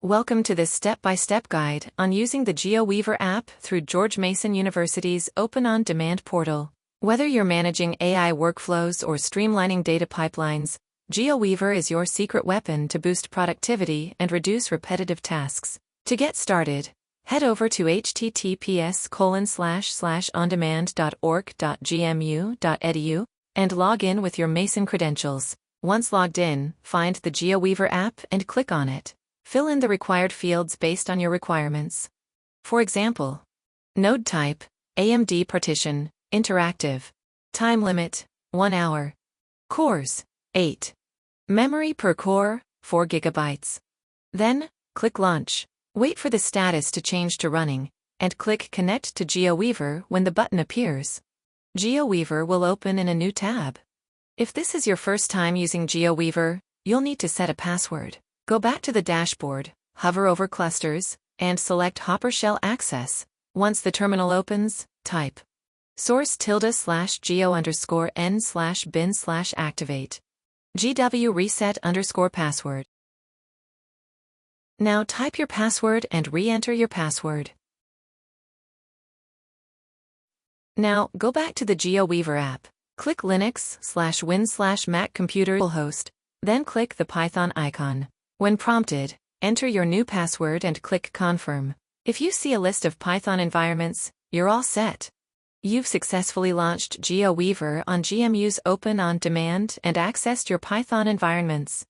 Welcome to this step-by-step guide on using the GeoWeaver app through George Mason University's OpenOnDemand portal. Whether you're managing AI workflows or streamlining data pipelines, GeoWeaver is your secret weapon to boost productivity and reduce repetitive tasks. To get started, head over to https://ondemand.org.gmu.edu and log in with your Mason credentials. Once logged in, find the GeoWeaver app and click on it. Fill in the required fields based on your requirements. For example, node type, AMD partition, interactive. Time limit, 1 hour. Cores, 8. Memory per core, 4 GB. Then, click Launch. Wait for the status to change to running, and click Connect to GeoWeaver when the button appears. GeoWeaver will open in a new tab. If this is your first time using GeoWeaver, you'll need to set a password. Go back to the dashboard, hover over Clusters, and select Hopper Shell Access. Once the terminal opens, type source_geo_n/bin/activate. GW reset_password. Now type your password and re-enter your password. Now go back to the GeoWeaver app. Click Linux/Win/Mac computer host, then click the Python icon. When prompted, enter your new password and click Confirm. If you see a list of Python environments, you're all set. You've successfully launched GeoWeaver on GMU's OpenOnDemand and accessed your Python environments.